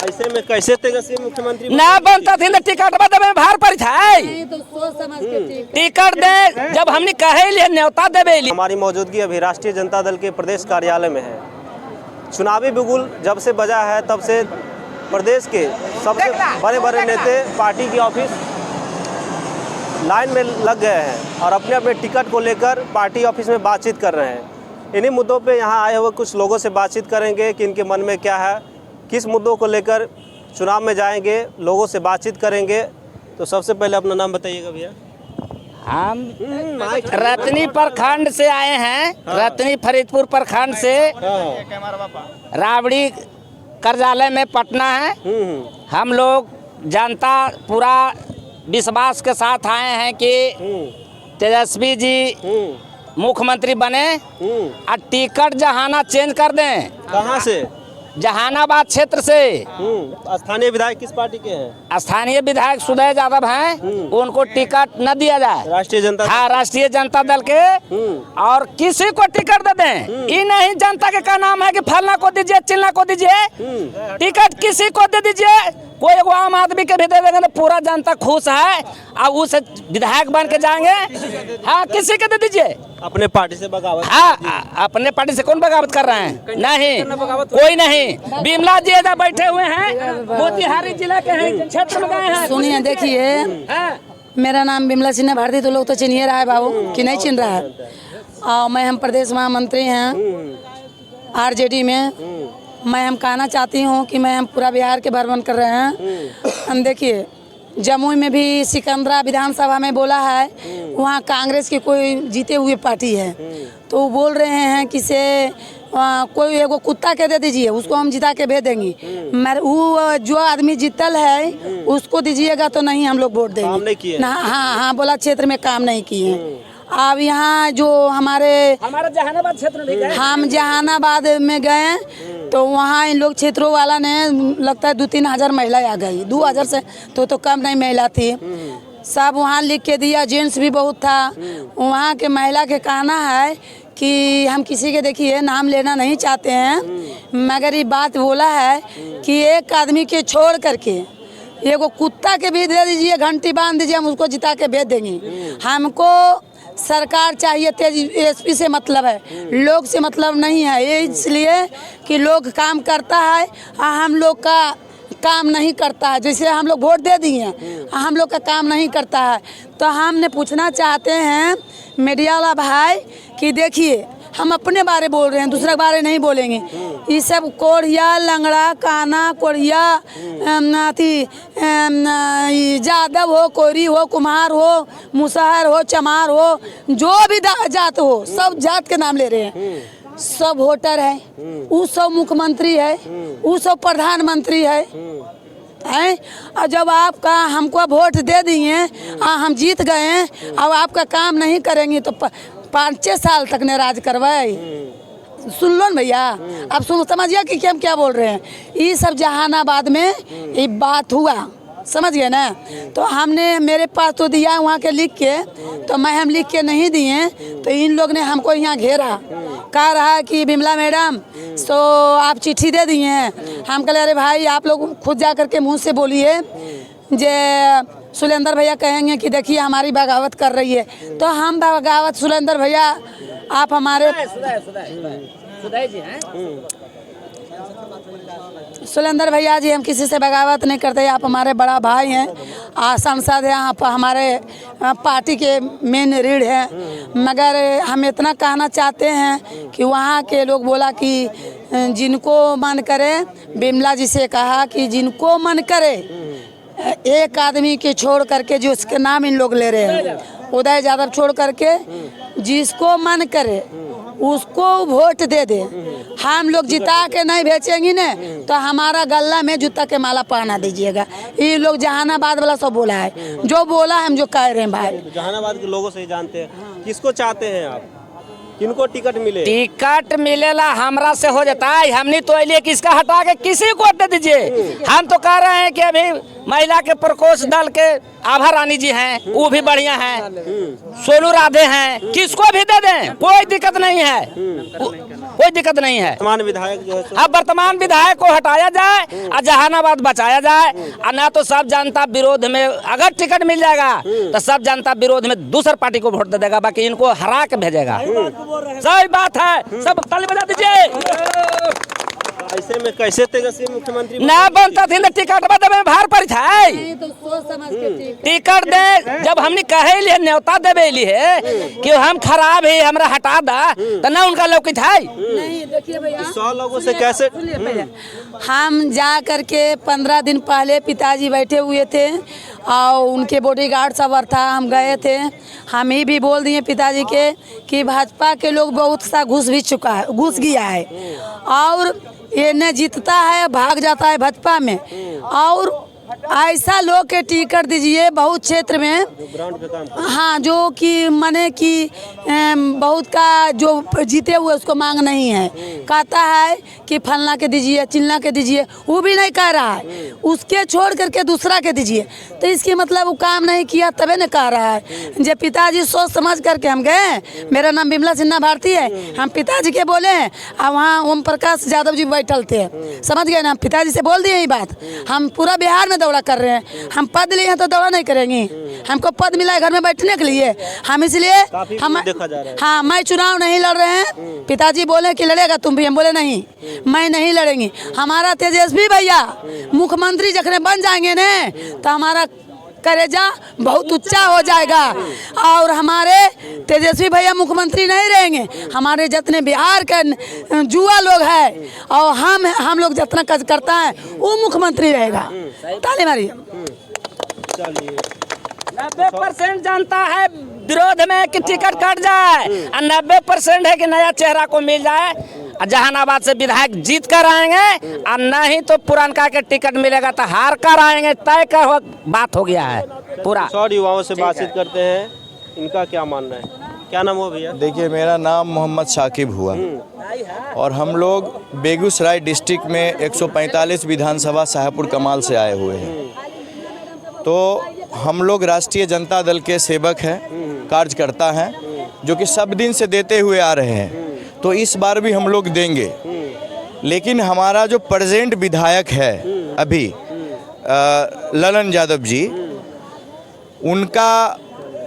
ऐसे में कैसे तेजस्वी मुख्यमंत्री ना बनता थी टिकट में भार पड़ी था टिकट दे जब हमने कहे लिए न्योता देवे। हमारी मौजूदगी अभी राष्ट्रीय जनता दल के प्रदेश कार्यालय में है। चुनावी बिगुल जब से बजा है तब से प्रदेश के सबसे बड़े बड़े नेता पार्टी की ऑफिस लाइन में लग गए हैं और अपने अपने टिकट को लेकर पार्टी ऑफिस में बातचीत कर रहे हैं। इन्हीं मुद्दों पे यहाँ आए हुए कुछ लोगों से बातचीत करेंगे कि इनके मन में क्या है, किस मुद्दों को लेकर चुनाव में जाएंगे, लोगों से बातचीत करेंगे। तो सबसे पहले अपना नाम बताइएगा भैया। हम रतनी प्रखंड से आए हैं, रतनी फरीदपुर प्रखंड से, राबड़ी कार्यालय में पटना है। हम लोग जनता पूरा विश्वास के साथ आए हैं कि तेजस्वी जी मुख्यमंत्री बने और टिकट जहाना चेंज कर दें। कहाँ से? जहानाबाद क्षेत्र से। स्थानीय विधायक किस पार्टी के हैं? स्थानीय विधायक सुदय यादव हैं, उनको टिकट न दिया जाए। राष्ट्रीय जनता हाँ, राष्ट्रीय जनता दल के और किसी को टिकट दे दें। ये नहीं जनता के का नाम है कि फलना को दीजिए, चिल्ला को दीजिए, टिकट किसी को दे दीजिए। कोई एगो आम आदमी के भी दे देंगे तो पूरा जनता खुश है और उसे विधायक बन के जाएंगे। हाँ, किसी के दे दीजिए। अपने पार्टी से बगावत? हाँ, अपने पार्टी से कौन बगावत कर रहे हैं? नहीं, कोई नहीं। बिमला जी इधर बैठे हुए हैं, मोतिहारी जिला के हैं, क्षेत्र में गए हैं। सुनिए, देखिए, मेरा नाम बिमला सिन्हा भारती, तो लोग तो चिन्हिए रहा है बाबू कि नहीं चिन्ह रहा है। और मैं हम प्रदेश महामंत्री हैं आरजेडी में। मैं हम कहना चाहती हूँ कि मैं हम पूरा बिहार के भ्रमण कर रहे हैं। हम देखिए, जमुई में भी सिकंदरा विधानसभा में बोला है, वहाँ कांग्रेस की कोई जीते हुए पार्टी है, तो वो बोल रहे हैं कि से कोई एगो कुत्ता के दे दीजिए, उसको हम जिता के भेज देंगे। मगर वो जो आदमी जीतल है उसको दीजिएगा तो नहीं, हम लोग वोट देंगे। काम नहीं किए? हाँ, बोला क्षेत्र में काम नहीं किए। अब यहाँ जो हमारे जहानाबाद क्षेत्र में गए, हम जहानाबाद में गए तो वहाँ इन लोग क्षेत्रों वाला ने लगता है 2-3 हज़ार महिला आ गई। 2,000 से तो कम नहीं महिला थी। सब वहाँ लिख के दिया, जेंट्स भी बहुत था। वहाँ के महिला के कहना है कि हम किसी के देखिए नाम लेना नहीं चाहते हैं, मगर ये बात बोला है कि एक आदमी के छोड़ करके एगो कुत्ता के भी दे दीजिए, घंटी बांध दीजिए, हम उसको जिता के भेज देंगे। हमको सरकार चाहिए, तेजस्वी से मतलब है, लोग से मतलब नहीं है। ये इसलिए कि लोग काम करता है और हम लोग का काम नहीं करता है। जैसे हम लोग वोट दे दिए, हम लोग का काम नहीं करता है। तो हमने पूछना चाहते हैं मीडिया वाला भाई कि देखिए, हम अपने बारे बोल रहे हैं, दूसरे बारे नहीं बोलेंगे। ये सब कोढ़िया, लंगड़ा, काना, कोढ़िया, यादव हो, कोरी हो, कुम्हार हो, मुसहर हो, चमार हो, जो भी जात हो, सब जात के नाम ले रहे हैं। सब वोटर है, वो सब मुख्यमंत्री है, वो सब प्रधानमंत्री है। और जब आपका हमको वोट दे दिए, हम जीत गए, अब आपका काम नहीं करेंगे तो 5-6 साल तक ने राज करवाए। सुन लो न भैया, अब सुन, समझिए कि हम क्या बोल रहे हैं। ये सब जहानाबाद में ये बात हुआ, समझ गए ना। तो हमने, मेरे पास तो दिया वहाँ के लिख के, तो मैं हम लिख के नहीं दिए, तो इन लोग ने हमको यहाँ घेरा, कह रहा कि बिमला मैडम तो आप चिट्ठी दे दिए हैं। हम कहे अरे भाई, आप लोग खुद जा करके मुँह से बोलिए। जे सुलेंदर भैया कहेंगे कि देखिए हमारी बगावत कर रही है, तो हम बगावत, सुलेंदर भैया आप हमारे सुलेंदर भैया जी, हम किसी से बगावत नहीं करते। आप हमारे बड़ा भाई हैं, सांसद हैं, आप हमारे पार्टी के मेन रीढ़ हैं। मगर हम इतना कहना चाहते हैं कि वहाँ के लोग बोला कि जिनको मन करे, बिमला जी से कहा कि जिनको मन करे, एक आदमी के छोड़ करके जो उसके नाम इन लोग ले रहे हैं, उदय यादव छोड़ करके जिसको मन करे उसको वोट दे दे। हम लोग जिता के नहीं बेचेंगे न, तो हमारा गला में जूता के माला पहना दीजिएगा। ये लोग जहानाबाद वाला सब बोला है, जो बोला है हम जो कह रहे हैं भाई। जहानाबाद के लोगों से ही जानते हैं। किसको चाहते हैं आप? किनको टिकट मिले? टिकट मिलेला हमरा से हो जाता है, हमने तो लिए किसका हटा के किसी को दे दीजिए। हम तो कह रहे हैं कि अभी महिला के प्रकोष्ठ दल के आभा रानी जी हैं, वो भी बढ़िया हैं, सोनू राधे हैं, किसको भी दे दें, कोई दिक्कत नहीं है, कोई दिक्कत नहीं है। वर्तमान विधायक जो है अब वर्तमान विधायक को हटाया जाए और जहानाबाद बचाया जाए, और ना तो सब जनता विरोध में, अगर टिकट मिल जाएगा तो सब जनता विरोध में दूसर पार्टी को वोट दे देगा, बाकी इनको हरा के भेजेगा। सही बात है, सब ताली बजा दीजिए। ऐसे में कैसे तेजस्वी मुख्यमंत्री ना बनता थी टिकट में भार पड़ी था, तो सोच समझ के टिकट दे। जब हमने कहे लिए न्योता देवे लिए कि हम खराब है, हमरा हटा दा, तो ना उनका लौकी था। नहीं, देखिए भैया, 100 लोगों से कैसे? हम जा करके 15 दिन पहले पिताजी बैठे हुए थे और उनके बॉडीगार्ड सब था, हम गए थे। हम ही भी बोल दिए पिताजी के कि भाजपा के लोग बहुत सा घुस भी चुका है, घुस गया है, और ये न जीतता है, भाग जाता है भाजपा में, और ऐसा लोग के टिकट दीजिए बहुत क्षेत्र में। ग्राउंड पे काम हाँ, जो कि माने कि बहुत का जो जीते हुए उसको मांग नहीं है, कहता है कि फलना के दीजिए, चिल्ला के दीजिए, वो भी नहीं कह रहा है, उसके छोड़ करके दूसरा के दीजिए। तो इसकी मतलब वो काम नहीं किया तबे न कह रहा है। जब पिताजी सोच समझ करके हम गए, मेरा नाम बिमला सिन्हा भारती है, हम पिताजी के बोले और वहाँ ओम प्रकाश यादव जी बैठल थे, समझ गए ना, हम पिताजी से बोल दिए ये बात। हम पूरा बिहार में दौड़ा कर रहे हैं, हम पद लिए हैं तो दौड़ा नहीं करेंगे, हमको पद मिला है घर में बैठने के लिए, हम इसलिए हम देखा जा रहा है। हाँ, मैं चुनाव नहीं लड़ रहे हैं। पिताजी बोले कि लड़ेगा तुम भी, हम बोले नहीं, मैं नहीं लड़ेंगी। हमारा तेजस्वी भैया मुख्यमंत्री जखने बन जाएंगे न तो हमारा करेजा बहुत ऊंचा हो जाएगा, और हमारे तेजस्वी भैया मुख्यमंत्री नहीं रहेंगे, हमारे जितने बिहार के जुआ लोग हैं और हम लोग जितना करता है वो मुख्यमंत्री रहेगा। ताली मारिए। 90% जानता है विरोध में कि टिकट कट जाए, और 90% है कि नया चेहरा को मिल जाए, और जहानाबाद से विधायक जीत कर आएंगे, और नहीं तो पुरानका के टिकट मिलेगा तो हार कर आएंगे। तय कर बात हो गया है पूरा। 100 युवाओं से बातचीत करते हैं, इनका क्या मानना है? क्या नाम हो भैया? देखिए, मेरा नाम मोहम्मद शाकिब हुआ, और हम लोग बेगूसराय डिस्ट्रिक्ट में 145 विधानसभा शाहपुर कमाल से आए हुए हैं। तो हम लोग राष्ट्रीय जनता दल के सेवक हैं, कार्यकर्ता हैं, जो कि सब दिन से देते हुए आ रहे हैं। तो इस बार भी हम लोग देंगे, लेकिन हमारा जो प्रेजेंट विधायक है अभी ललन यादव जी, उनका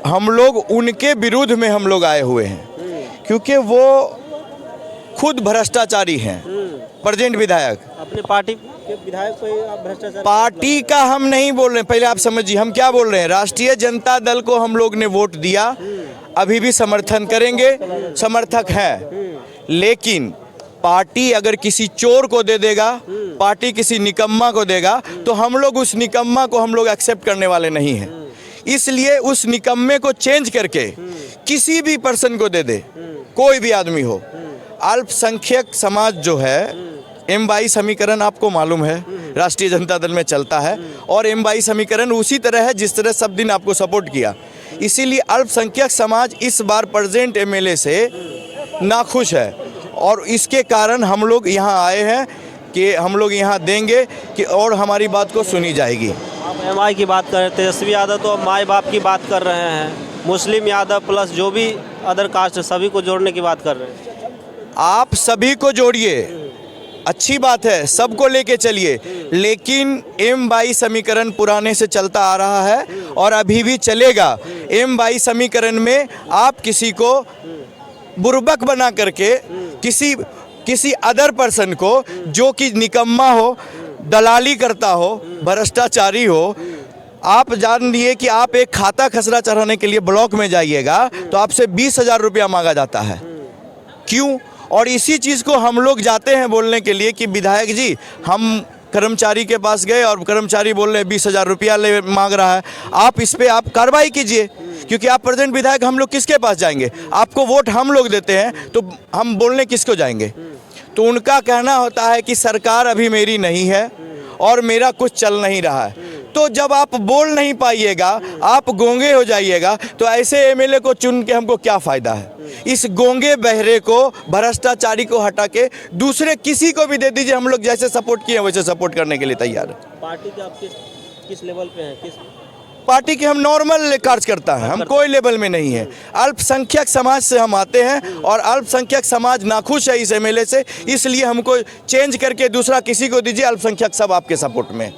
हम लोग उनके विरुद्ध में हम लोग आए हुए हैं, क्योंकि वो खुद भ्रष्टाचारी हैं। प्रेजेंट विधायक अपने पार्टी के विधायक को आप भ्रष्टाचार? पार्टी का हम नहीं बोल रहे हैं, पहले आप समझिए हम क्या बोल रहे हैं। राष्ट्रीय जनता दल को हम लोग ने वोट दिया, अभी भी समर्थन करेंगे, समर्थक हैं, लेकिन पार्टी अगर किसी चोर को दे देगा, पार्टी किसी निकम्मा को देगा, तो हम लोग उस निकम्मा को हम लोग एक्सेप्ट करने वाले नहीं हैं। इसलिए उस निकम्मे को चेंज करके किसी भी पर्सन को दे दे, कोई भी आदमी हो। अल्पसंख्यक समाज जो है, M22 समीकरण आपको मालूम है राष्ट्रीय जनता दल में चलता है, और M22 समीकरण उसी तरह है जिस तरह सब दिन आपको सपोर्ट किया। इसीलिए अल्पसंख्यक समाज इस बार प्रेजेंट MLA से नाखुश है, और इसके कारण हम लोग यहाँ आए हैं कि हम लोग यहाँ देंगे कि और हमारी बात को सुनी जाएगी। आप MI की बात कर रहे हैं, तेजस्वी यादव तो माई बाप की बात कर रहे हैं, मुस्लिम यादव प्लस जो भी अदर कास्ट सभी को जोड़ने की बात कर रहे हैं। आप सभी को जोड़िए, अच्छी बात है, सबको लेके चलिए, लेकिन M22 समीकरण पुराने से चलता आ रहा है और अभी भी चलेगा। M22 समीकरण में आप किसी को बुर्बक बना करके किसी अदर पर्सन को, जो कि निकम्मा हो, दलाली करता हो, भ्रष्टाचारी हो, आप जान लिए कि आप एक खाता खसरा चढ़ाने के लिए ब्लॉक में जाइएगा तो आपसे 20,000 रुपया मांगा जाता है। क्यों? और इसी चीज़ को हम लोग जाते हैं बोलने के लिए कि विधायक जी, हम कर्मचारी के पास गए और कर्मचारी बोल रहे हैं 20,000 रुपया ले मांग रहा है, आप इस पे आप कार्रवाई कीजिए, क्योंकि आप प्रेजेंट विधायक, हम लोग किसके पास जाएंगे? आपको वोट हम लोग देते हैं तो हम बोलने किसको जाएंगे? तो उनका कहना होता है कि सरकार अभी मेरी नहीं है और मेरा कुछ चल नहीं रहा है। तो जब आप बोल नहीं पाइएगा, आप गोंगे हो जाइएगा, तो ऐसे एमएलए को चुन के हमको क्या फ़ायदा है। इस गोंगे बहरे को, भ्रष्टाचारी को हटा के दूसरे किसी को भी दे दीजिए, हम लोग जैसे सपोर्ट किए वैसे सपोर्ट करने के लिए तैयार है। पार्टी के आप किस लेवल पे हैं? किस पार्टी के हम नॉर्मल कार्यकर्ता हैं, हम कोई लेवल में नहीं है। अल्पसंख्यक समाज से हम आते हैं और अल्पसंख्यक समाज नाखुश है इस एमएलए से, इसलिए हमको चेंज करके दूसरा किसी को दीजिए, अल्पसंख्यक सब आपके सपोर्ट में।